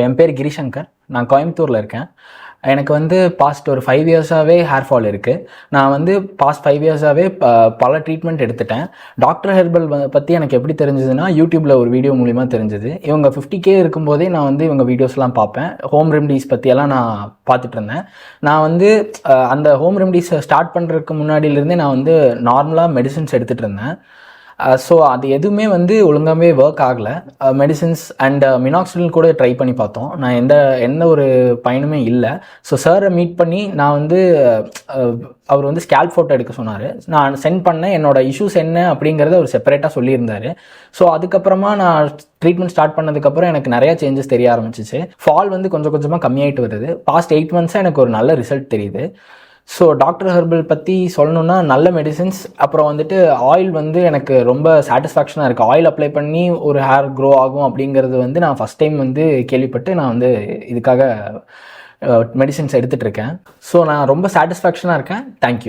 என் பேர் கிரிசங்கர். நான் கோயம்புத்தூரில் இருக்கேன். எனக்கு வந்து பாஸ்ட் ஒரு 5 இயர்ஸாகவே ஹேர் ஃபால் இருக்குது. நான் வந்து பாஸ்ட் 5 இயர்ஸாகவே பல ட்ரீட்மெண்ட் எடுத்துட்டேன். டாக்டர் ஹெர்பல் பற்றி எனக்கு எப்படி தெரிஞ்சதுன்னா, யூடியூப்பில் ஒரு வீடியோ மூலிமா தெரிஞ்சது. இவங்க 50K இருக்கும்போதே நான் வந்து இவங்க வீடியோஸ்லாம் பார்ப்பேன். ஹோம் ரெமடிஸ் பற்றியெல்லாம் நான் பார்த்துட்டு இருந்தேன். நான் வந்து அந்த ஹோம் ரெமடிஸை ஸ்டார்ட் பண்ணுறதுக்கு முன்னாடியிலேருந்தே நான் வந்து நார்மலாக மெடிசின்ஸ் எடுத்துகிட்டு இருந்தேன். ஸோ அது எதுவுமே வந்து ஒழுங்காகவே ஒர்க் ஆகலை. மெடிசின்ஸ் அண்ட் மினாக்சிடில் கூட ட்ரை பண்ணி பார்த்தோம். நான் எந்த ஒரு பயனுமே இல்லை. ஸோ சாரை மீட் பண்ணி நான் வந்து அவர் வந்து ஸ்கேல்ப் ஃபோட்டோ எடுக்க சொன்னார். நான் சென்ட் பண்ணேன். என்னோட இஷ்யூஸ் என்ன அப்படிங்கிறத அவர் செப்பரேட்டாக சொல்லியிருந்தார். ஸோ அதுக்கப்புறமா நான் ட்ரீட்மெண்ட் ஸ்டார்ட் பண்ணதுக்கப்புறம் எனக்கு நிறையா சேஞ்சஸ் தெரிய ஆரம்பிச்சிச்சு. ஃபால் வந்து கொஞ்சம் கொஞ்சமாக கம்மியாகிட்டு வருது. பாஸ்ட் 8 மந்த்ஸாக எனக்கு ஒரு நல்ல ரிசல்ட் தெரியுது. ஸோ டாக்டர் ஹெர்பல் பற்றி சொல்லணுன்னா, நல்ல மெடிசின்ஸ், அப்புறம் வந்துட்டு ஆயில் வந்து எனக்கு ரொம்ப சாட்டிஸ்ஃபேக்ஷனாக இருக்குது. ஆயில் அப்ளை பண்ணி ஒரு ஹேர் க்ரோ ஆகும் அப்படிங்கிறது வந்து நான் ஃபஸ்ட் டைம் வந்து கேள்விப்பட்டு நான் வந்து இதுக்காக மெடிசின்ஸ் எடுத்துகிட்ருக்கேன். ஸோ நான் ரொம்ப சாட்டிஸ்ஃபேக்ஷனாக இருக்கேன். தேங்க்யூ.